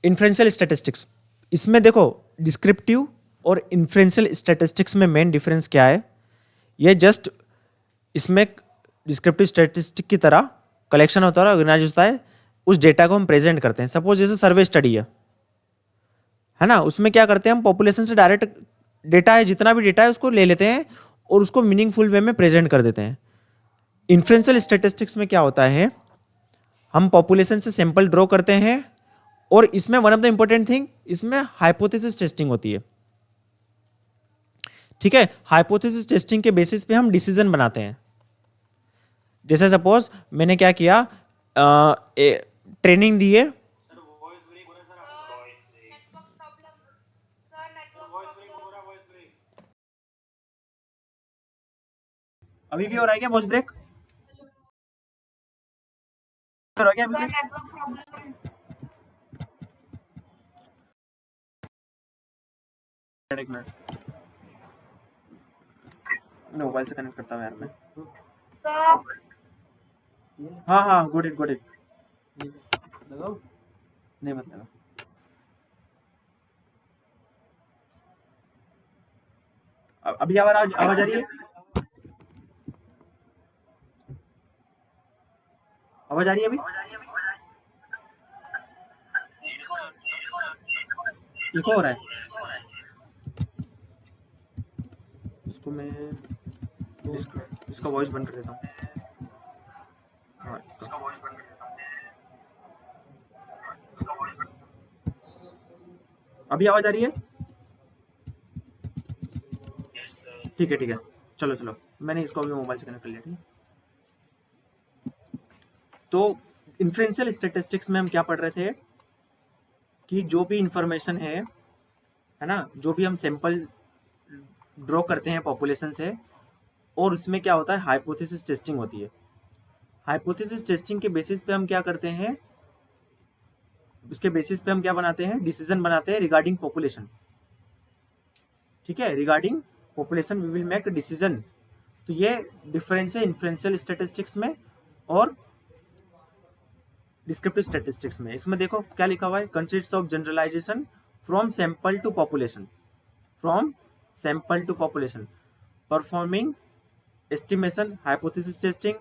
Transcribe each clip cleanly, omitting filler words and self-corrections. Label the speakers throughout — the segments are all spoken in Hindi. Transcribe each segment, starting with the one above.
Speaker 1: इन्फ्रेंशियल स्टैटिस्टिक्स, इसमें देखो डिस्क्रिप्टिव और इन्फ्रेंशियल स्टैटिस्टिक्स में मेन डिफरेंस क्या है? ये जस्ट इसमें डिस्क्रिप्टिव स्टैटिस्टिक की तरह कलेक्शन होता है, ऑर्गेनाइज होता है, उस डेटा को हम प्रेजेंट करते हैं। सपोज जैसे सर्वे स्टडी है ना, उसमें क्या करते हैं हम पॉपुलेशन से डायरेक्ट डेटा है, जितना भी डेटा है उसको ले लेते हैं और उसको मीनिंगफुल वे में प्रेजेंट कर देते हैं। इन्फ्रेंशियल स्टैटिस्टिक्स में क्या होता है, हम पॉपुलेशन से सैंपल ड्रॉ करते हैं और इसमें one of the important thing, इसमें हाइपोथेसिस टेस्टिंग होती है। ठीक है, हाइपोथेसिस टेस्टिंग के बेसिस पे हम डिसीजन बनाते हैं। जैसे सपोज मैंने क्या किया, ट्रेनिंग दी है, अभी भी हो रहा है क्या वॉइस ब्रेक? हो रहा है क्या अभी भी? एक मिनट, मोबाइल से कनेक्ट करता हूँ यार मैं। हाँ हाँ, गुड इट गुड इट, लगाओ नहीं मत लगा। अभी आवाज आ रही है? आवाज आ रही है अभी? इको हो रहा है? इसको मैं इसका वॉइस बंद कर देता हूँ। हाँ, इसका वॉइस बंद कर देता हूँ। अभी आवाज आ रही है? ठीक है ठीक है, चलो चलो, मैंने इसको अभी मोबाइल से कनेक्ट कर लिया। ठीक, तो इन्फ्रेंशियल स्टैटिस्टिक्स में हम क्या पढ़ रहे थे कि जो भी इंफॉर्मेशन है ना, जो भी हम सैंपल ड्रॉ करते हैं पॉपुलेशन से, और उसमें क्या होता है, हाइपोथेसिस टेस्टिंग होती है। हाइपोथेसिस टेस्टिंग के बेसिस पे हम क्या करते हैं, उसके बेसिस पे हम क्या बनाते हैं, डिसीजन बनाते हैं रिगार्डिंग पॉपुलेशन। ठीक है, regarding population we will make decision. तो ये डिफरेंस है इन्फ्रेंशियल स्टैटिस्टिक्स में और डिस्क्रिप्टिव स्टैटिस्टिक्स में। इसमें देखो क्या लिखा हुआ है, consist of generalisation from sample to population, from sample to population, performing estimation, hypothesis testing,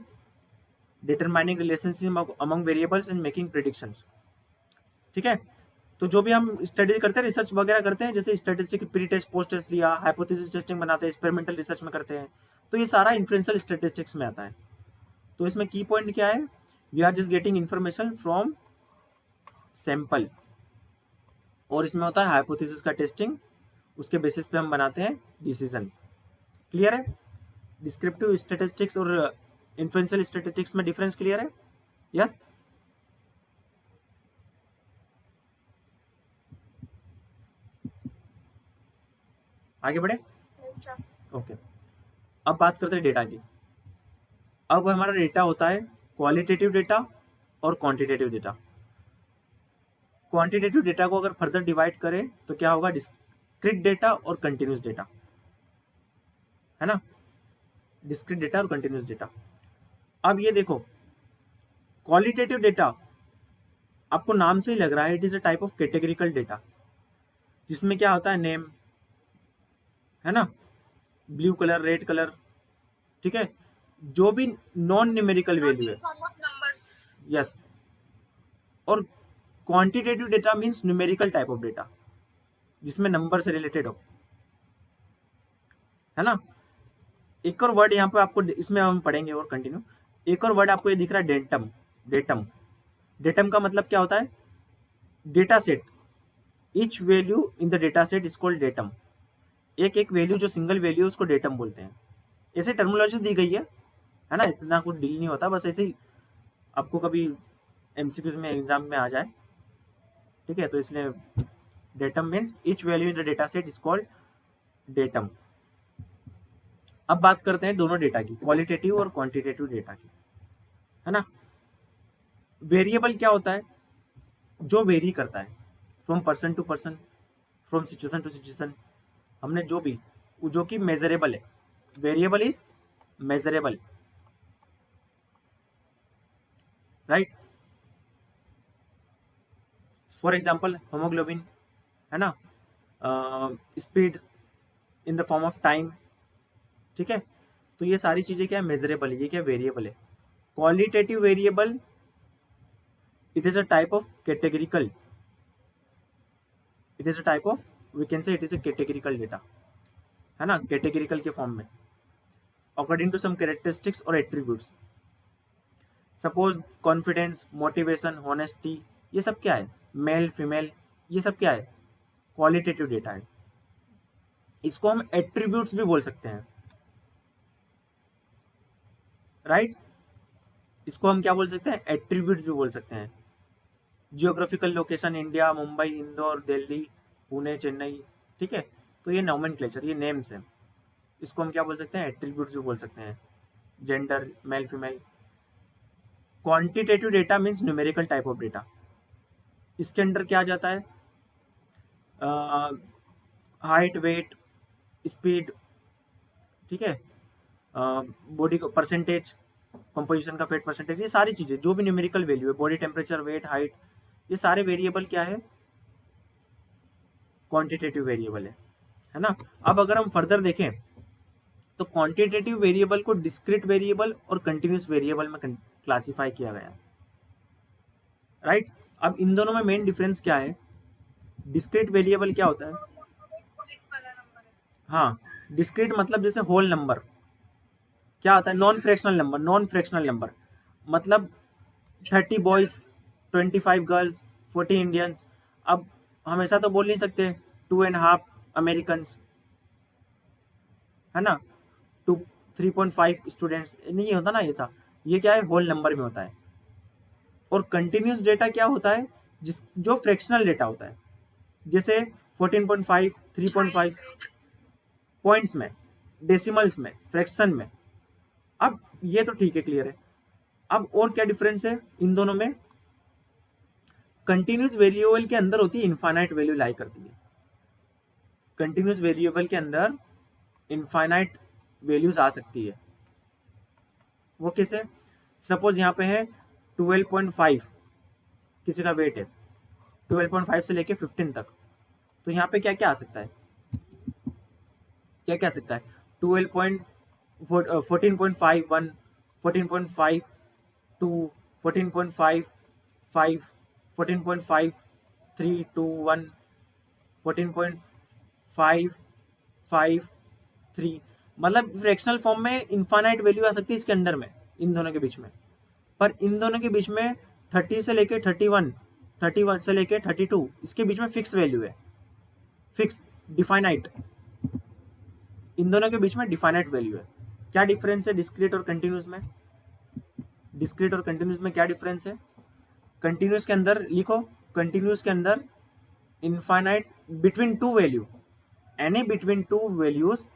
Speaker 1: determining relationship among variables and making predictions। ठीक है, तो जो भी हम स्टडी करते हैं, रिसर्च वगैरह करते हैं, जैसे statistic pre test post test लिया, हाइपोथेसिस टेस्टिंग बनाते हैं, एक्सपेरिमेंटल रिसर्च में करते हैं, तो ये सारा इन्फ्रेंशियल स्टैटिस्टिक्स में आता है। तो इसमें की पॉइंट क्या है, we are just getting information from sample, और इसमें होता है हाइपोथेसिस का टेस्टिंग, उसके बेसिस पे हम बनाते हैं डिसीजन। क्लियर है? डिस्क्रिप्टिव स्टैटिस्टिक्स और इन्फ्रेंशियल स्टैटिस्टिक्स में डिफरेंस क्लियर है? यस? आगे बढ़े? ओके, अब बात करते हैं डेटा की। अब हमारा डेटा होता है क्वालिटेटिव डेटा और क्वांटिटेटिव डेटा। क्वांटिटेटिव डेटा को अगर फर्दर डिवाइड करें तो क्या होगा, डिस्क्रीट डेटा और कंटिन्यूस डेटा, है ना, डिस्क्रीट डेटा और कंटिन्यूस डेटा। अब ये देखो, क्वालिटेटिव डेटा आपको नाम से ही लग रहा है, it is a type of categorical data, जिसमें क्या होता है, नेम, है ना, ब्लू कलर, रेड कलर, ठीक है, जो भी नॉन न्यूमेरिकल वैल्यू है, यस। और quantitative data means numerical type of data, जिसमें नंबर से रिलेटेड हो, है ना। एक और वर्ड यहाँ पे आपको, इसमें हम पढ़ेंगे और कंटिन्यू, एक और वर्ड आपको ये दिख रहा है, डेटम। डेटम, डेटम का मतलब क्या होता है, data set, each value in the data set is called datum. एक एक वैल्यू जो सिंगल वैल्यू उसको डेटम बोलते हैं। ऐसे टर्मिनोलॉजी दी गई है ना, इतना कुछ डील नहीं होता, बस ऐसे ही आपको कभी एमसीक्यूज में एग्जाम में आ जाए। ठीक है, तो इसलिए datum means each value in the data set is called datum. अब बात करते हैं दोनों डेटा की, क्वालिटेटिव और क्वांटिटेटिव डेटा की, है ना। वेरिएबल क्या होता है, जो वेरी करता है from person to person, from situation to situation. हमने जो भी, जो कि मेजरेबल है, variable is measurable, right. For example haemoglobin, है ना, speed in the form of time, ठीक है। तो ये सारी चीज़ें क्या है, मेजरेबल है, ये क्या वेरिएबल है। Qualitative variable, it is a type of categorical, it is a type of, we can say it is a categorical data, है ना, कैटेगरिकल के फॉर्म में, अकॉर्डिंग टू सम कैरेक्टरिस्टिक्स और attributes. Suppose confidence, motivation, honesty, ये सब क्या है, मेल फीमेल, ये सब क्या है, क्वालिटेटिव डेटा है। इसको हम एट्रीब्यूट्स भी बोल सकते हैं, राइट। इसको हम क्या बोल सकते हैं, एट्रीब्यूट्स भी बोल सकते हैं। Geographical location, India, Mumbai, Indore, Delhi, Pune, Chennai, ठीक है। तो ये नॉमेनक्लेचर, ये नेम्स हैं, इसको हम क्या बोल सकते हैं, एट्रीब्यूट्स भी बोल सकते हैं। Gender, male female. Quantitative data means numerical type of data. इसके अंदर क्या आ जाता है, हाइट, वेट, स्पीड, ठीक है, बॉडी को परसेंटेज, कंपोजिशन का फेट परसेंटेज, ये सारी चीजें जो भी न्यूमेरिकल वैल्यू है, बॉडी टेम्परेचर, वेट, हाइट, ये सारे वेरिएबल क्या है, क्वांटिटेटिव वेरिएबल है ना। अब अगर हम फर्दर देखें तो क्वांटिटेटिव वेरिएबल को डिस्क्रीट वेरिएबल और कंटिन्यूस वेरिएबल में क्लासिफाई किया गया है, राइट। अब इन दोनों में मेन डिफरेंस क्या है, डिस्क्रीट वेरिएबल क्या होता है, हाँ, डिस्क्रीट मतलब जैसे होल नंबर, क्या होता है, non fractional number, non fractional number मतलब 30 बॉयज, 25 गर्ल्स, 40 इंडियंस। अब हम ऐसा तो बोल नहीं सकते 2.5 अमेरिकन, है ना, 3.5 स्टूडेंट्स, नहीं होता ना ऐसा। ये क्या है, होल नंबर में होता है। और कंटिन्यूस डेटा क्या होता है, जो फ्रैक्शनल डेटा होता है, जैसे 14.5, 3.5 पॉइंट्स में, डेसिमल्स में, फ्रैक्शन में। अब ये तो ठीक है, क्लियर है। अब और क्या डिफरेंस है इन दोनों में, कंटिन्यूस वेरिएबल के अंदर होती है इनफाइनाइट वैल्यू लाई करती है, कंटिन्यूस वेरिएबल के अंदर इनफाइनाइट वैल्यूज आ सकती है। वो कैसे, सपोज यहाँ पे है 12.5, किसी का वेट है 12.5 से लेके 15 तक, तो यहाँ पे क्या क्या आ सकता है, क्या क्या आ सकता है, 14.51, 14.52, 14.55, 14.5321, 14.553, मतलब फ्रैक्शनल फॉर्म में इनफाइनाइट वैल्यू आ सकती है इसके अंडर में, इन दोनों के बीच में। पर इन दोनों के बीच में 30 से लेके 31, 31 से लेके 32, इसके बीच में फिक्स वैल्यू है, फिक्स, डिफाइनाइट। इन दोनों के बीच में डिफाइनाइट वैल्यू है। क्या डिफरेंस है डिस्क्रीट और कंटिन्यूस में, डिस्क्रीट और कंटिन्यूस में क्या डिफरेंस है, कंटिन्यूस के अंदर लिखो, कंटिन्यूस के अंदर infinite between two value, any between two values,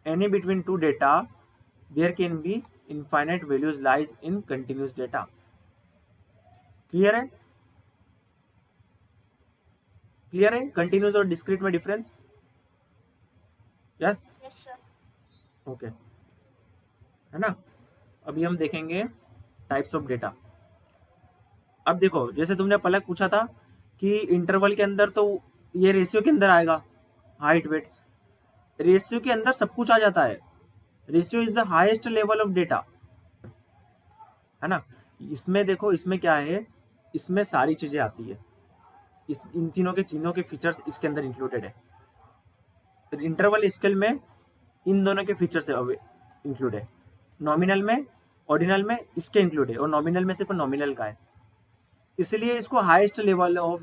Speaker 1: any between two data, there can be infinite values lies in continuous data. Clear है, क्लियर है, कंटिन्यूस और डिस्क्रीट में डिफरेंस, यस, ओके, है ना। अभी हम देखेंगे टाइप्स ऑफ डेटा। अब देखो, जैसे तुमने पलक पूछा था कि इंटरवल के अंदर तो ये रेशियो के अंदर आएगा, हाइट वेट, रेशियो के अंदर सब कुछ आ जाता है, ratio is the highest level of data, है ना। इसमें देखो, इसमें क्या है, इसमें सारी चीजें आती है, इन तीनों के चिन्हों के फीचर्स इसके अंदर इंक्लूडेड है। इंटरवल स्केल में इन दोनों के फीचर्स इंक्लूड है, नॉमिनल में, ऑर्डिनल में इसके इंक्लूड है, और नॉमिनल में सिर्फ नॉमिनल का है, इसलिए इसको हाईएस्ट लेवल ऑफ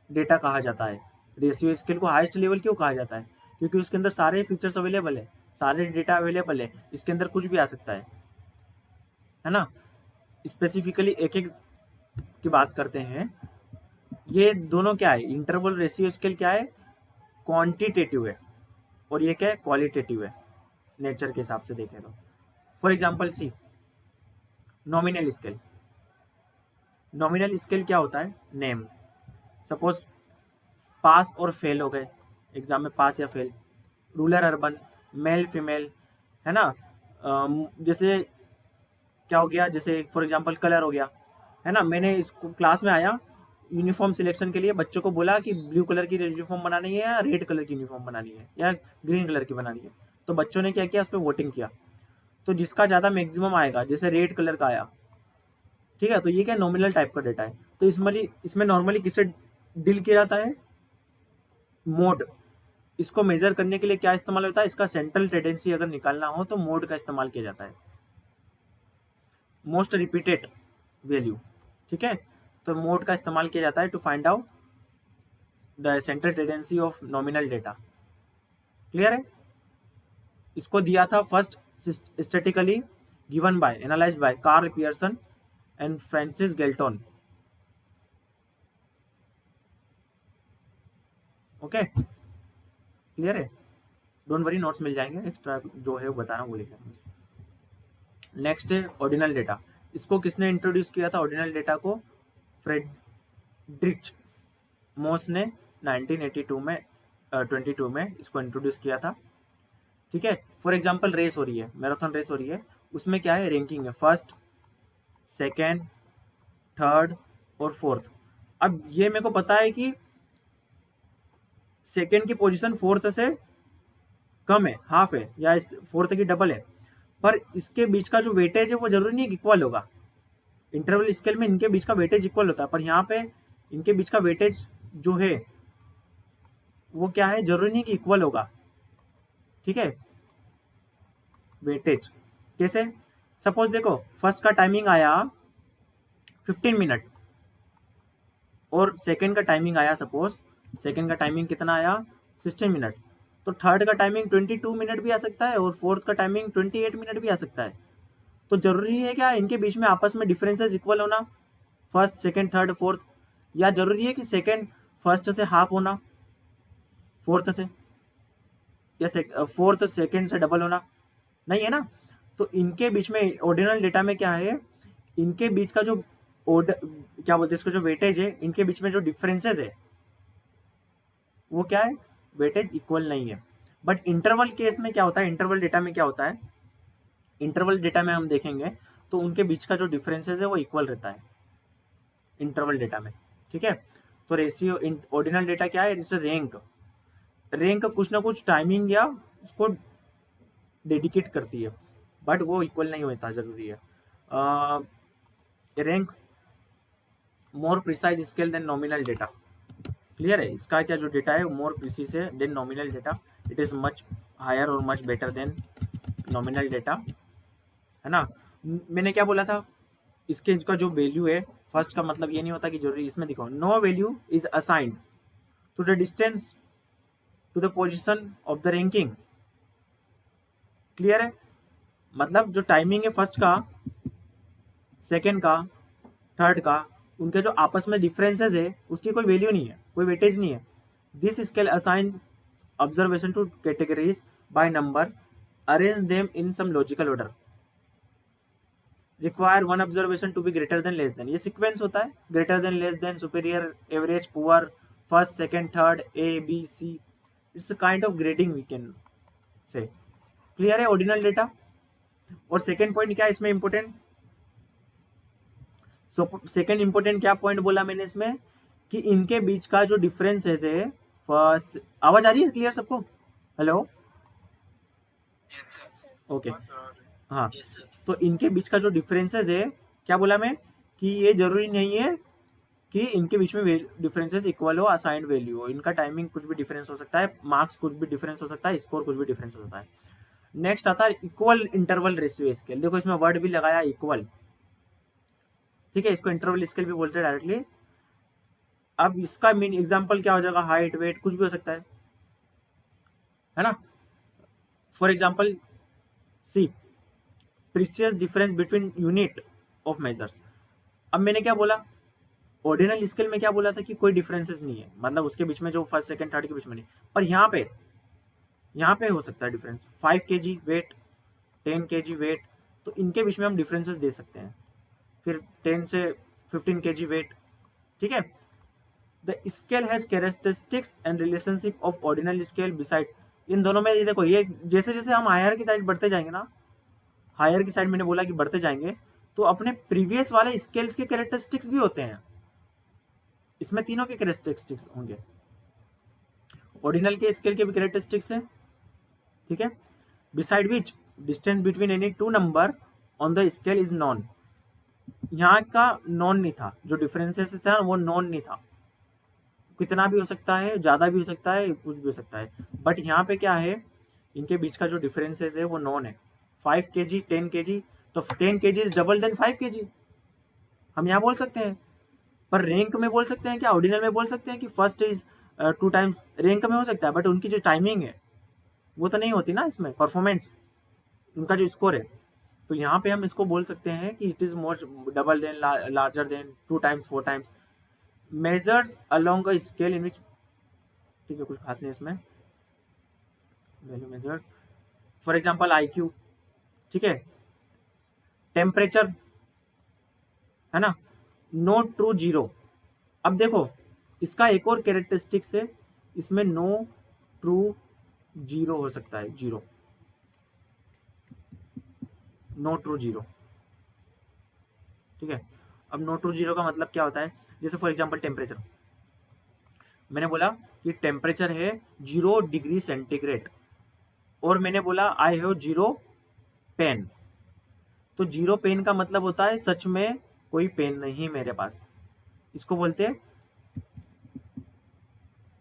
Speaker 1: डेटा कहा जाता है। रेशियो स्केल को हाईएस्ट लेवल क्यों कहा जाता है, क्योंकि उसके अंदर सारे फीचर्स अवेलेबल है, सारे डेटा अवेलेबल है, इसके अंदर कुछ भी आ सकता है ना। स्पेसिफिकली एक एक की बात करते हैं। ये दोनों क्या है, इंटरवल रेशियो स्केल क्या है, क्वांटिटेटिव है, और ये क्या है, क्वालिटेटिव है, नेचर के हिसाब से देखें तो। For example see nominal scale, nominal scale क्या होता है, नेम, सपोज पास और फेल हो गए, एग्जाम में पास या fail, rural urban, male female, है ना। जैसे क्या हो गया, जैसे फॉर एग्जांपल कलर हो गया, है ना, मैंने इसको क्लास में आया, यूनिफॉर्म सिलेक्शन के लिए बच्चों को बोला कि ब्लू कलर की यूनिफॉर्म बनानी है या रेड कलर की यूनिफॉर्म बनानी है या ग्रीन कलर की बनानी है। तो बच्चों ने क्या किया, उस पर वोटिंग किया। तो जिसका ज़्यादा मैक्सिमम आएगा, जैसे रेड कलर का आया, ठीक है, तो ये क्या नॉमिनल टाइप का डेटा है। तो इसमें नॉर्मली किसे डील किया जाता है, मोड। इसको मेजर करने के लिए क्या इस्तेमाल होता है, इसका सेंट्रल टेंडेंसी अगर निकालना हो तो मोड का इस्तेमाल किया जाता है, मोस्ट रिपीटेड वैल्यू। ठीक है, तो मोड का इस्तेमाल किया जाता है to find out the central tendency of nominal data. Clear है। इसको दिया था first statically given by analyzed by Karl Pearson and Francis Galton. Okay, clear है। डोंट वरी, नोट्स मिल जाएंगे, एक्स्ट्रा जो है वो बता रहा हूँ वो लिखना। नेक्स्ट है ऑर्डिनल डेटा। इसको किसने इंट्रोड्यूस किया था ऑर्डिनल डेटा को, फ्रेडरिच मोस ने 1982 में 22 में इसको इंट्रोड्यूस किया था। ठीक है, फॉर एग्जांपल रेस हो रही है, मैराथन रेस हो रही है, उसमें क्या है, रैंकिंग है, फर्स्ट, सेकेंड, थर्ड और फोर्थ। अब ये मेरे को पता है कि सेकेंड की पोजीशन फोर्थ से कम है, हाफ है, या फोर्थ की डबल है, पर इसके बीच का जो वेटेज है वो जरूरी नहीं है इक्वल होगा। इंटरवल स्केल में इनके बीच का वेटेज इक्वल होता है, पर यहाँ पे इनके बीच का वेटेज जो है वो क्या है, जरूरी नहीं कि इक्वल होगा। ठीक है, वेटेज कैसे, सपोज देखो फर्स्ट का टाइमिंग आया 15 मिनट और सेकंड का टाइमिंग आया, सपोज सेकंड का टाइमिंग कितना आया 16 मिनट, तो थर्ड का टाइमिंग 22 मिनट भी आ सकता है और फोर्थ का टाइमिंग 28 मिनट भी आ सकता है। तो जरूरी है क्या इनके बीच में आपस में डिफरेंसेस इक्वल होना, फर्स्ट सेकंड थर्ड फोर्थ, या जरूरी है कि सेकंड फर्स्ट से हाफ होना फोर्थ से, या फोर्थ सेकंड से डबल होना, नहीं है ना। तो इनके बीच में ऑर्डिनल डेटा में क्या है, इनके बीच का जो क्या बोलते हैं इसको, जो वेटेज है, इनके बीच में जो डिफरेंसेस है वो क्या है, वेटेज इक्वल नहीं है। बट इंटरवल केस में क्या होता है, इंटरवल डेटा में क्या होता है, इंटरवल डेटा में हम देखेंगे तो उनके बीच का जो डिफरेंसेस है वो इक्वल रहता है इंटरवल डेटा में। ठीक है, तो रेशियो ऑर्डिनल डेटा क्या है, जैसे रैंक कुछ ना कुछ टाइमिंग या उसको डेडिकेट करती है, बट वो इक्वल नहीं होता, जरूरी है। Rank more precise scale than nominal data. Clear है, इसका क्या जो डेटा है मोर प्रिसाइज है than nominal data, it is much higher और much better than nominal data, है ना। मैंने क्या बोला था, इसके इसका जो वैल्यू है, फर्स्ट का मतलब ये नहीं होता कि जरूरी, इसमें देखो no value is assigned to the distance to the position of the ranking. Clear है, मतलब जो टाइमिंग है फर्स्ट का, सेकेंड का, थर्ड का, उनके जो आपस में डिफरेंसेस है उसकी कोई वैल्यू नहीं है, कोई वेटेज नहीं है। This scale assign observation to categories by number, arrange them in some logical order, require one observation to be greater than less than. ये सीक्वेंस होता है, greater than, less than, superior, average, poor, first second third, A B C, it's kind of grading we can say. Clear है ऑर्डिनल डेटा। और सेकेंड पॉइंट क्या है इसमें इंपोर्टेंट, सेकेंड इंपोर्टेंट क्या पॉइंट बोला मैंने इसमें, कि इनके बीच का जो डिफरेंस है, फर्स्ट, आवाज आ रही है क्लियर सबको, हेलो, ओके, हाँ, तो इनके बीच का जो डिफरेंसेस है, क्या बोला मैं, कि ये जरूरी नहीं है कि इनके बीच में डिफरेंसेस इक्वल हो, असाइंड वैल्यू हो, इनका टाइमिंग कुछ भी डिफरेंस हो सकता है, मार्क्स कुछ भी डिफरेंस हो सकता है, स्कोर कुछ भी डिफरेंस हो सकता है। नेक्स्ट आता है इक्वल इंटरवल रेशियो स्केल। देखो इसमें वर्ड भी लगाया इक्वल, ठीक है, इसको इंटरवल स्केल भी बोलते हैं डायरेक्टली। अब इसका मीन एग्जांपल क्या हो जाएगा, हाइट, वेट, कुछ भी हो सकता है ना। For example see precise difference between unit of measures. अब मैंने क्या बोला, ऑर्डिनल स्केल में क्या बोला था कि कोई डिफरेंसेस नहीं है, मतलब उसके बीच में जो फर्स्ट सेकंड थर्ड के बीच में नहीं, पर यहाँ पे हो सकता है difference, 5 kg weight, 10 kg weight, तो इनके बीच में हम डिफरेंसेस दे सकते हैं, फिर 10 से 15 kg वेट। ठीक है, the scale has characteristics and relationship of ordinal scale besides. इन दोनों में ये देखो, ये जैसे जैसे हम हायर की साइड बढ़ते जाएंगे ना, हायर की साइड मैंने बोला कि बढ़ते जाएंगे, तो अपने प्रीवियस वाले स्केल्स के कैरेक्टरिस्टिक्स भी होते हैं, इसमें तीनों के कैरेक्टरिस्टिक्स होंगे, ऑर्डिनल के स्केल के भी कैरेक्टरिस्टिक्स है, ठीक है। Beside which distance between any two number on the scale is non, यहाँ का नॉन नहीं था, जो डिफरेंसेस था वो नॉन नहीं था, कितना भी हो सकता है, ज्यादा भी हो सकता है, कुछ भी हो सकता है, बट यहाँ पे क्या है, इनके बीच का जो डिफरेंसेस है वो नॉन है। 5 kg 10 kg, तो 10 kg is double than 5 kg, हम यहाँ बोल सकते हैं। पर रैंक में बोल सकते हैं क्या, ऑर्डिनल में बोल सकते हैं कि फर्स्ट इज 2 टाइम्स, रैंक में हो सकता है, बट उनकी जो टाइमिंग है वो तो नहीं होती ना, इसमें परफॉर्मेंस उनका जो स्कोर है, तो यहाँ पे हम इसको बोल सकते हैं कि it is more double than, larger than, 2 times 4 times, measures along a scale in which, ठीक है, कुछ खास नहीं इसमें, value measured, for example IQ, ठीक है, टेम्परेचर, है ना, नो ट्रू जीरो। अब देखो इसका एक और कैरेक्टरिस्टिक्स है, इसमें नो ट्रू जीरो हो सकता है, जीरो, नो ट्रू जीरो, ठीक है। अब नो ट्रू जीरो का मतलब क्या होता है, जैसे फॉर एग्जांपल टेम्परेचर, मैंने बोला कि टेम्परेचर है 0 डिग्री सेंटीग्रेड, और मैंने बोला आई हैव 0 पेन, तो 0 पेन का मतलब होता है सच में कोई पेन नहीं मेरे पास, इसको बोलते हैं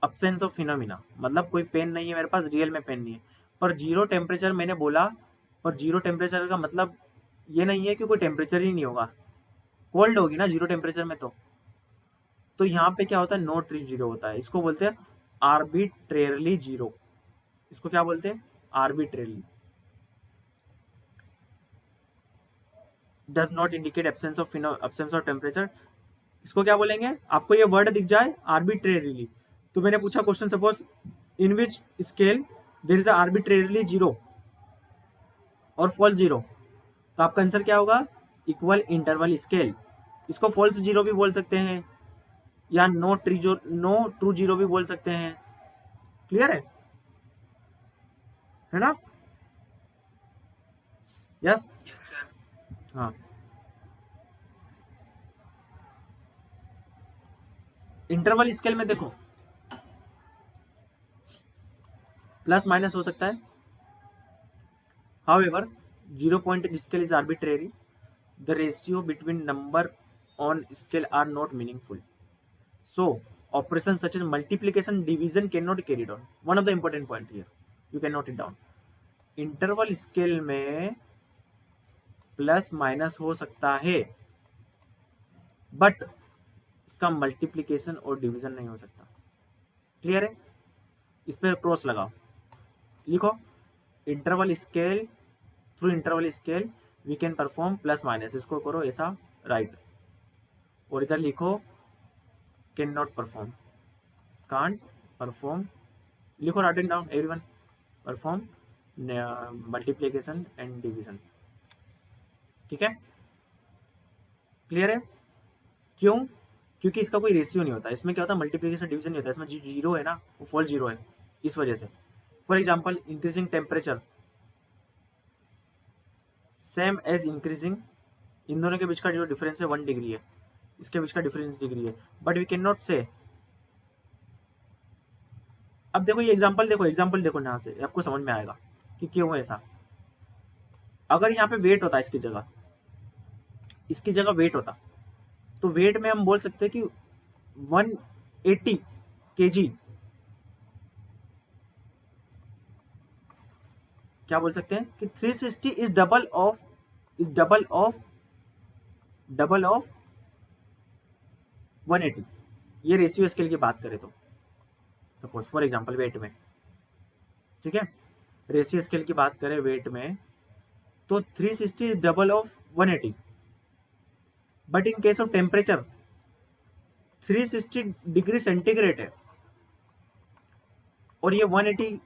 Speaker 1: अब्सेंस ऑफ फिनोमिना, मतलब कोई पेन नहीं है मेरे पास, रियल में पेन नहीं है। पर 0 टेम्परेचर मैंने बोला, पर 0 टेम्परेचर का मतलब ये नहीं है कि कोई टेम्परेचर ही नहीं होगा, कोल्ड होगी ना 0 टेम्परेचर में, तो यहाँ पे क्या होता है, नो ट्रू जीरो होता है, इसको बोलते हैं आर्बिट्रेरली जीरो, इसको क्या बोलते हैं, arbitrarily, does not indicate absence of temperature, इसको क्या बोलेंगे, आपको ये वर्ड दिख जाए आर्बिट्रेरीली, तो मैंने पूछा question suppose in which scale there is arbitrarily zero और फॉल्स जीरो, तो आपका आंसर क्या होगा, इक्वल इंटरवल स्केल, इसको फॉल्स जीरो भी बोल सकते हैं, या नो ट्रू जीरो भी बोल सकते हैं, क्लियर है ना, यस, हाँ। इंटरवल स्केल में देखो प्लस माइनस हो सकता है, however 0 point scale is arbitrary, the ratio between number on scale are not meaningful, so operations such as multiplication division cannot carry on, one of the important point here you can note it down, interval scale में प्लस माइनस हो सकता है, बट इसका मल्टीप्लीकेशन और डिवीजन नहीं हो सकता, क्लियर है, इस पर क्रॉस लगाओ, लिखो interval scale, through interval scale we can perform plus minus, इसको करो ऐसा राइट, और इधर लिखो can not perform, can't perform, लिखो write down everyone, perform multiplication and division, ठीक है, क्लियर है, क्यों, क्योंकि इसका कोई रेशियो नहीं होता, इसमें क्या होता है मल्टीप्लीकेशन डिवीजन नहीं होता, इसमें जीरो है ना, वो फॉल जीरो है, इस वजह से। For example increasing temperature same as increasing, इन दोनों के बीच का जो डिफरेंस है 1 डिग्री है, इसके बीच का डिफरेंस डिग्री है, बट वी कैन नॉट से, अब देखो ये एग्जांपल देखो, एग्जांपल देखो यहाँ से आपको समझ में आएगा कि क्यों है ऐसा। अगर यहाँ पे वेट होता इसकी जगह वेट होता, तो वेट में हम बोल सकते हैं कि 180 kg, क्या बोल सकते हैं कि 360 इज डबल ऑफ 180, ये रेशियो स्केल की बात करें तो सपोज फॉर एग्जांपल वेट में, ठीक है, रेशियो स्केल की बात करें वेट में, तो 360 is double of 180, but in case of temperature 360 degree centigrade है और ये 180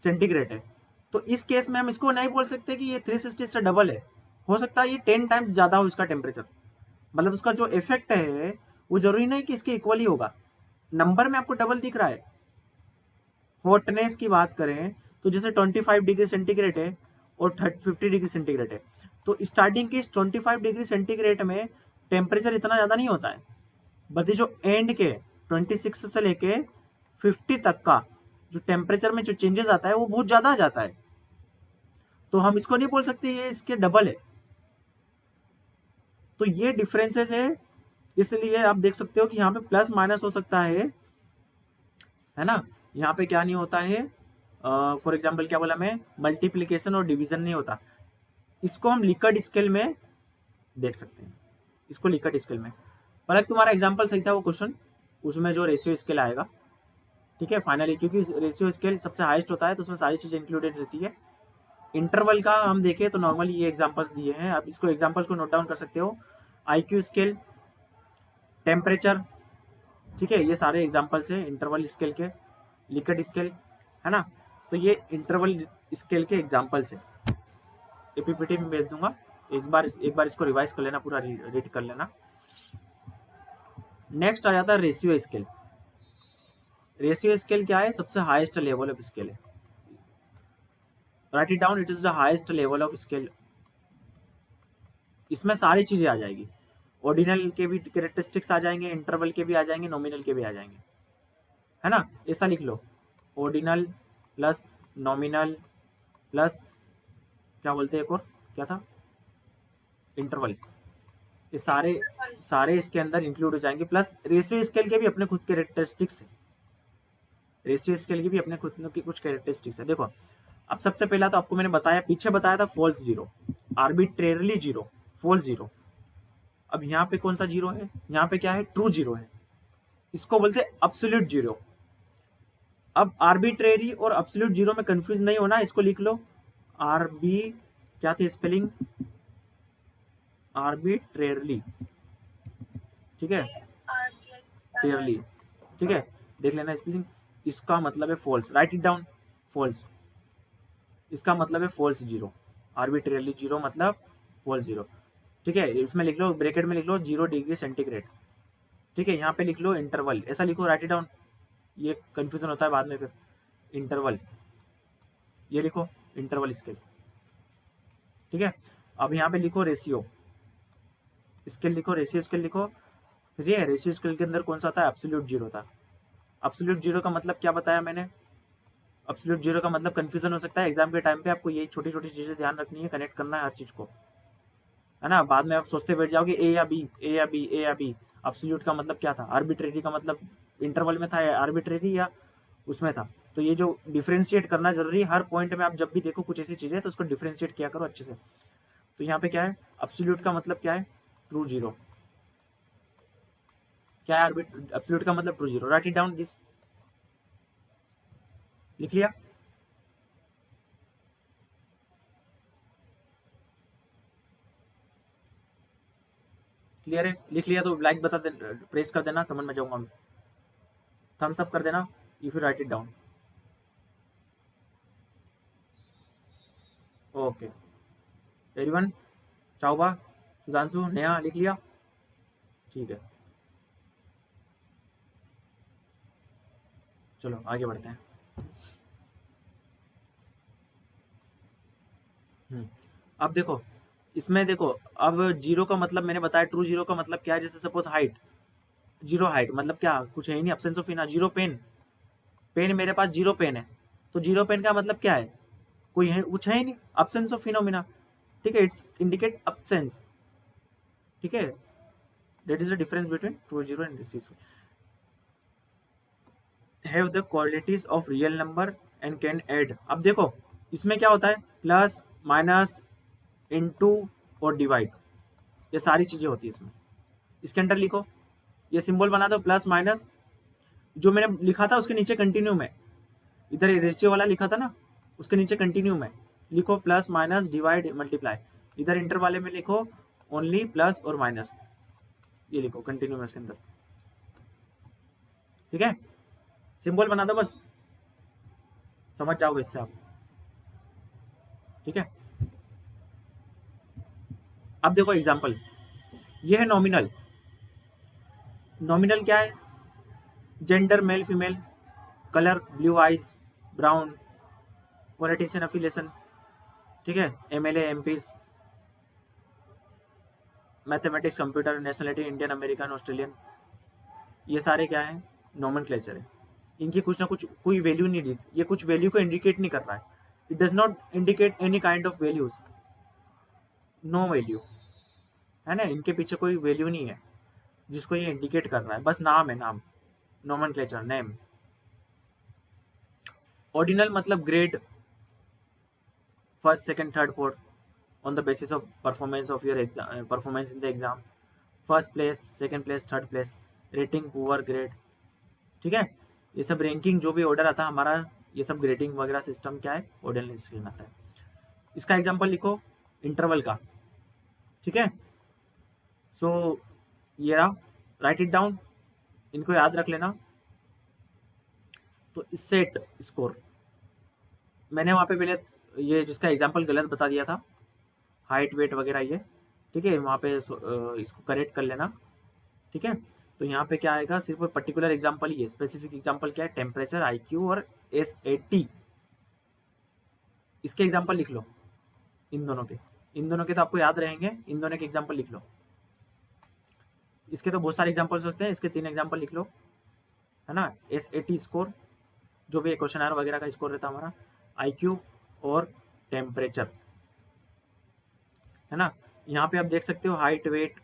Speaker 1: सेंटीग्रेड है, तो इस केस में हम इसको नहीं बोल सकते कि ये 360 से डबल है, हो सकता है ये 10 टाइम्स ज्यादा हो इसका टेम्परेचर, मतलब उसका जो इफेक्ट है वो जरूरी नहीं कि इसके इक्वल ही होगा, नंबर में आपको डबल दिख रहा है। हॉटनेस की बात करें तो जैसे 25 डिग्री सेंटीग्रेड है और 50 डिग्री सेंटीग्रेड है, तो स्टार्टिंग की 25 डिग्री सेंटीग्रेड में टेम्परेचर इतना ज़्यादा नहीं होता है, बट जो एंड के 26 से लेके 50 तक का जो टेम्परेचर में जो चेंजेस आता है वो बहुत ज्यादा आ जाता है, तो हम इसको नहीं बोल सकते ये इसके डबल है। तो ये डिफरेंसेस है, इसलिए आप देख सकते हो कि यहाँ पे प्लस माइनस हो सकता है ना। यहाँ पे क्या नहीं होता है, फॉर एग्जाम्पल क्या बोला मैं, मल्टीप्लीकेशन और डिवीजन नहीं होता। इसको हम लिकर्ट स्केल में देख सकते हैं, इसको लिकर्ट स्केल में। पर तुम्हारा एग्जाम्पल सही था वो क्वेश्चन, उसमें जो रेशियो स्केल आएगा, ठीक है फाइनली, क्योंकि रेशियो स्केल सबसे हाईएस्ट होता है तो उसमें सारी चीजें इंक्लूडेड रहती है। इंटरवल का हम देखें तो नॉर्मली ये एग्जांपल्स दिए हैं, आप इसको एग्जांपल्स को नोट डाउन कर सकते हो। आईक्यू स्केल, टेम्परेचर, ठीक है, ये सारे एग्जांपल्स हैं इंटरवल स्केल के, लिकर्ट स्केल, है ना। तो ये इंटरवल स्केल के एग्जांपल्स हैं, एपीपीटी में भेज दूंगा, एक बार इसको रिवाइज कर लेना, पूरा रीड कर लेना। नेक्स्ट आ जाता है रेशियो स्केल। रेशियो स्केल क्या है, सबसे हाईएस्ट लेवल ऑफ स्केल है। Right it down, it is the highest level of scale. इसमें सारी चीजें आ जाएगी, ऑर्डिनल के भी कैरेक्टरिस्टिक्स आ जाएंगे, इंटरवल के भी आ जाएंगे, नॉमिनल के भी आ जाएंगे, है ना। ऐसा लिख लो, ऑर्डिनल प्लस नॉमिनल प्लस क्या बोलते हैं एक और, क्या था, इंटरवल, ये सारे इसके अंदर इंक्लूड हो जाएंगे। प्लस रेशियो स्केल के भी अपने खुद के कैरेक्टरिस्टिक्स है, रेशियो स्केल की भी अपने खुद की कुछ कैरेक्टरिस्टिक्स है। देखो अब सबसे पहला तो आपको मैंने बताया, पीछे बताया था false zero, arbitrarily zero, false zero. अब यहाँ पे कौन सा जीरो है, यहाँ पे क्या है, ट्रू जीरो है, इसको बोलते हैं अब्सोल्यूट जीरो। अब आर्बिट्रेरी और अब्सोल्यूट जीरो में कंफ्यूज नहीं होना, इसको लिख लो आरबी, क्या थी स्पेलिंग, आर्बिट्रेरली, ठीक है, टेरली, ठीक है, देख लेना स्पेलिंग। इसका मतलब है false, right it down, false, इसका मतलब है फॉल्स जीरो, आर्बिट्रेरली जीरो मतलब फॉल्स जीरो, ठीक है। इसमें लिख लो, ब्रैकेट में लिख लो 0 डिग्री सेंटीग्रेड, ठीक है। यहाँ पे लिख लो इंटरवल, ऐसा लिखो, राइट इट डाउन, ये कंफ्यूजन होता है बाद में फिर। इंटरवल, ये लिखो इंटरवल स्केल, ठीक है। अब यहाँ पे लिखो रेशियो स्केल, लिखो रेशियो स्केल लिखो। फिर ये रेशियो स्केल के अंदर कौन सा आता है, एब्सोल्यूट जीरो था। एब्सोल्यूट जीरो का मतलब क्या बताया मैंने, एब्सोल्यूट जीरो का मतलब कंफ्यूजन हो सकता है एग्जाम के टाइम पे, आपको ये छोटी छोटी चीजें ध्यान रखनी है, कनेक्ट करना है हर चीज को, है ना। बाद में आप सोचते बैठ जाओगे ए या बी, ए या बी, ए या बी। एब्सोल्यूट का मतलब क्या था, आर्बिट्रेरी का मतलब इंटरवल में था, आर्बिट्रेरी या उसमें था। तो ये जो डिफ्रेंशिएट करना जरूरी है हर पॉइंट में, आप जब भी देखो कुछ ऐसी चीजें तो उसको डिफ्रेंशिएट किया करो अच्छे से। तो यहाँ पे क्या है, एब्सोल्यूट का मतलब क्या है, ट्रू जीरो, क्या है एब्सोल्यूट का मतलब true zero, right it down this, लिख लिया। क्लियर है, लिख लिया तो लाइक बता दे, प्रेस कर देना, समझ में जाऊंगा, थम्स अप कर देना if you write it down. Okay everyone, Chaoba, Sudhanshu, Neha, लिख लिया, ठीक है। चलो आगे बढ़ते हैं। अब देखो, इसमें देखो, अब जीरो का मतलब मैंने बताया, ट्रू जीरो का मतलब क्या है, जैसे सपोज हाइट, जीरो हाइट मतलब क्या, कुछ है ही नहीं, एब्सेंस ऑफ फिना, जीरो पेन, पेन मेरे पास जीरो पेन है, तो जीरो पेन का मतलब क्या है, कोई है, कुछ है ही नहीं, एब्सेंस ऑफ फिनोमिना, ठीक है, इट्स इंडिकेट एब्सेंस, ठीक है। That is the difference between true zero and this, have the qualities of real number and can add. अब देखो इसमें क्या होता है, प्लस माइनस इनटू और डिवाइड, ये सारी चीजें होती है इसमें। इसके अंदर लिखो, ये सिंबल बना दो प्लस माइनस, जो मैंने लिखा था उसके नीचे कंटिन्यू में, इधर रेशियो वाला लिखा था ना, उसके नीचे कंटिन्यू में लिखो प्लस माइनस डिवाइड मल्टीप्लाई, इधर इंटर वाले में लिखो ओनली प्लस और माइनस, ये लिखो कंटिन्यू में इसके अंदर, ठीक है। सिंबल बना दो बस, समझ जाओगे इससे आप, ठीक है। अब देखो एग्जांपल, ये है नॉमिनल, नॉमिनल क्या है, gender male female, colour blue eyes brown, politician affiliation, ठीक है, MLA MPs, mathematics computer, nationality Indian American Australian, ये सारे क्या है, नोमेनक्लेचर है। इनकी कुछ ना कुछ कोई वैल्यू नहीं दी, ये कुछ वैल्यू को इंडिकेट नहीं कर रहा है। It does not indicate any kind of values, no value, है ना, इनके पीछे कोई वैल्यू नहीं है जिसको ये इंडिकेट कर रहा है, बस नाम है, नाम, नोमेनक्लेचर, नेम। ऑर्डिनल मतलब grade, first second third fourth, on the basis of performance of your exam, performance in the exam, first place, second place, third place, rating, poor, grade, ठीक है। ये सब रैंकिंग जो भी ऑर्डर आता है हमारा, ये सब ग्रेडिंग वगैरह सिस्टम क्या है, ऑर्डिनल स्केल में आता है। इसका एग्जांपल लिखो इंटरवल का, ठीक है। सो ये रहा, राइट इट डाउन, इनको याद रख लेना। तो सेट स्कोर, मैंने वहाँ पे पहले ये जिसका एग्जांपल गलत बता दिया था, हाइट वेट वगैरह ये, ठीक है, वहाँ पे इसको करेक्ट कर लेना, ठीक है। तो यहाँ पे क्या आएगा, सिर्फ पर्टिकुलर एग्जांपल ही है, स्पेसिफिक एग्जांपल क्या है, टेम्परेचर, IQ और SAT। इसके एग्जांपल लिख लो, इन दोनों के तो आपको याद रहेंगे, इन दोनों के एग्जांपल लिख लो। इसके तो बहुत सारे एग्जांपल्स होते हैं, इसके 3 एग्जांपल लिख लो, है ना। SAT स्कोर, जो भी क्वेश्चन आर वगैरह का स्कोर रहता है हमारा, IQ और टेम्परेचर, है ना। यहाँ पे आप देख सकते हो हाइट, वेट,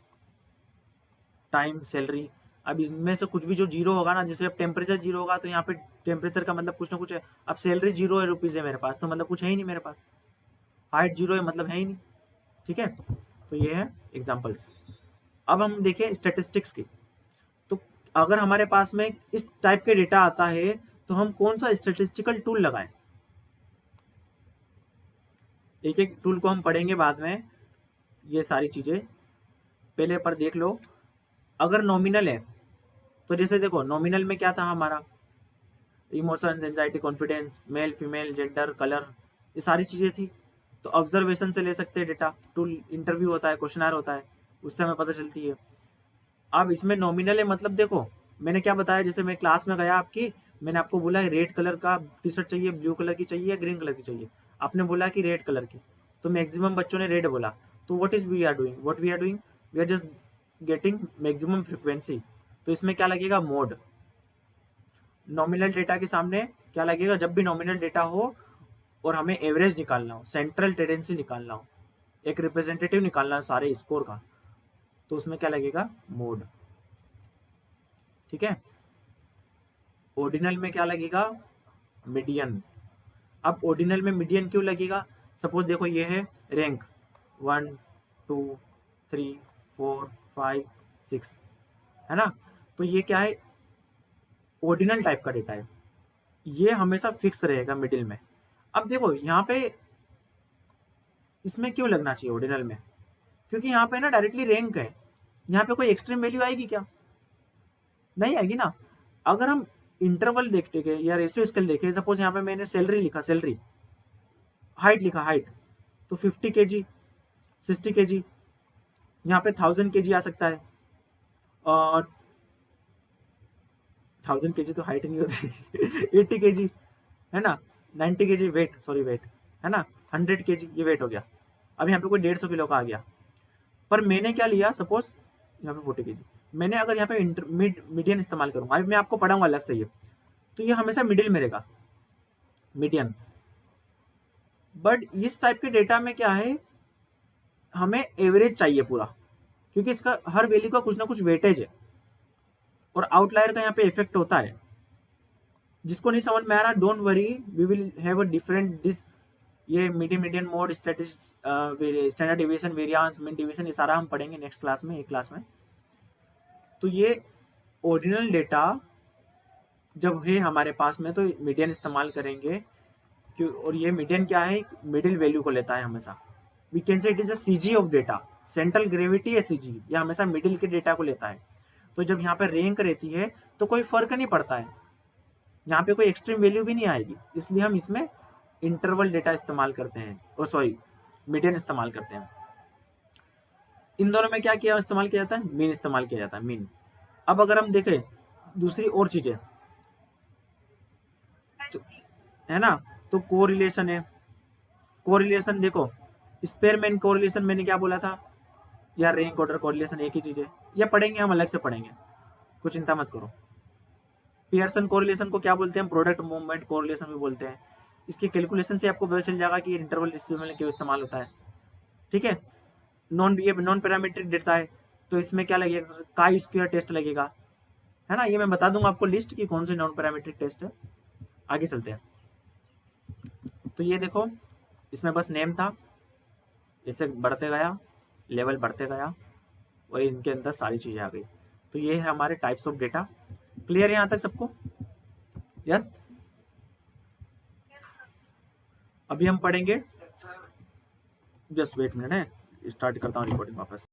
Speaker 1: टाइम, सैलरी। अब इनमें से कुछ भी जो जीरो होगा ना, जैसे अब टेम्परेचर जीरो होगा तो यहाँ पे टेम्परेचर का मतलब कुछ ना कुछ है। अब सैलरी 0 रुपीज़ है मेरे पास, तो मतलब कुछ है ही नहीं मेरे पास। हाइट 0 है, मतलब है ही नहीं, ठीक है। तो ये है एग्जाम्पल्स। अब हम देखें स्टेटिस्टिक्स की। तो अगर हमारे पास में इस टाइप के डेटा आता है तो हम कौन सा स्टेटिस्टिकल टूल लगाएं, एक एक टूल को हम पढ़ेंगे बाद में, ये सारी चीज़ें पहले पर देख लो। अगर नॉमिनल है तो जैसे देखो, नॉमिनल में क्या था हमारा, emotions, anxiety, confidence, male, female, gender, colour, ये सारी चीज़ें थी। तो ऑब्जर्वेशन से ले सकते हैं डेटा, टूल इंटरव्यू होता है, क्वेश्चनर होता है, उससे हमें पता चलती है। अब इसमें नॉमिनल है मतलब देखो, मैंने क्या बताया, जैसे मैं क्लास में गया आपकी, मैंने आपको बोला रेड कलर का टी शर्ट चाहिए, ब्लू कलर की चाहिए या ग्रीन कलर की चाहिए, आपने बोला कि रेड कलर की, तो मैक्सिमम बच्चों ने रेड बोला। तो what is we are doing, what we are doing, we are just getting maximum frequency. तो इसमें क्या लगेगा, मोड। नॉमिनल डेटा के सामने क्या लगेगा, जब भी नॉमिनल डेटा हो और हमें एवरेज निकालना हो, सेंट्रल टेंडेंसी निकालना हो, एक रिप्रेजेंटेटिव निकालना है सारे स्कोर का, तो उसमें क्या लगेगा, मोड, ठीक है। ऑर्डिनल में क्या लगेगा, मीडियन। अब ऑर्डिनल में मीडियन क्यों लगेगा, सपोज देखो ये है रैंक 1 2 3 4 5 6, है ना। तो ये क्या है, ऑर्डिनल टाइप का डेटा है, ये हमेशा फिक्स रहेगा मिडिल में। अब देखो यहाँ पे इसमें क्यों लगना चाहिए ऑर्डिनल में, क्योंकि यहाँ पे ना डायरेक्टली रैंक है, यहाँ पे कोई एक्सट्रीम वैल्यू आएगी क्या, नहीं आएगी ना। अगर हम इंटरवल देखते गए या रेशियो स्केल देखे, सपोज यहाँ पे मैंने सैलरी लिखा, सैलरी, हाइट लिखा, हाइट, तो 50 kg, 60 kg, यहाँ पे 1000 kg आ सकता है, और 1000 kg तो हाइट नहीं होती 80 kg, है ना, 90 kg वेट, सॉरी वेट, है ना, 100 kg ये वेट हो गया। अब यहाँ पे कोई 150 किलो का आ गया, पर मैंने क्या लिया, सपोज यहाँ पे 40 kg, मैंने अगर यहाँ पे मीडियन इस्तेमाल करूंगा, अभी मैं आपको पढ़ाऊंगा अलग से ये, तो ये हमेशा मिडिल में रहेगा, मीडियन। बट इस टाइप के डेटा में क्या है, हमें एवरेज चाहिए पूरा, क्योंकि इसका हर वैल्यू का कुछ ना कुछ वेटेज है, और आउटलायर का यहाँ पे इफेक्ट होता है। जिसको नहीं समझ में आ रहा, don't worry, we will have a different this, ये median, median mode, standard deviation, variance, mean division, ये सारा हम पढ़ेंगे नेक्स्ट क्लास में, एक क्लास में। तो ये ऑर्डिनल डेटा जब है हमारे पास में तो मीडियन इस्तेमाल करेंगे, क्यों, और ये मीडियन क्या है, मिडिल वैल्यू को लेता है हमेशा। We can say it is a CG of data, central gravity है सीजी, ये हमेशा मिडिल के डेटा को लेता है। तो जब यहाँ पे रैंक रहती है तो कोई फर्क नहीं पड़ता है, यहाँ पे कोई एक्सट्रीम वैल्यू भी नहीं आएगी, इसलिए हम इसमें इंटरवल डेटा इस्तेमाल करते हैं, और सॉरी मीडियन इस्तेमाल करते हैं। इन दोनों में क्या किया इस्तेमाल किया जाता है, मीन इस्तेमाल किया जाता है, मीन। अब अगर हम देखें दूसरी और चीजें, तो, है ना, तो कोरिलेशन है, कोरिलेशन देखो, स्पेयरमैन कोरिलेशन मैंने क्या बोला था, या रैंक ऑर्डर कोरिलेशन एक ही चीज है, ये पढ़ेंगे हम, अलग से पढ़ेंगे। कुछ चिंता मत करो। पियर्सन कोरिलेशन को क्या बोलते हैं? प्रोडक्ट मूवमेंट कोरिलेशन भी बोलते हैं। इसकी कैलकुलेशन से आपको पता चल जाएगा कि इंटरवल डिस्ट्रीब्यूशन में क्यों इस्तेमाल होता है। ठीक है, ये नॉन पैरामीट्रिक डेटा है, तो इसमें क्या लगेगा? काई स्क्वायर टेस्ट लगेगा, है ना। ये मैं बता दूंगा आपको लिस्ट की कौन सी नॉन पैरामीट्रिक टेस्ट है। आगे चलते हैं। तो ये देखो, इसमें बस नेम था, जैसे बढ़ते गया लेवल बढ़ते गया और इनके अंदर सारी चीजें आ गई। तो ये है हमारे टाइप्स ऑफ डेटा। क्लियर है यहाँ तक सबको? यस। अभी हम पढ़ेंगे, जस्ट वेट मिनट है, स्टार्ट करता हूँ रिकॉर्डिंग वापस।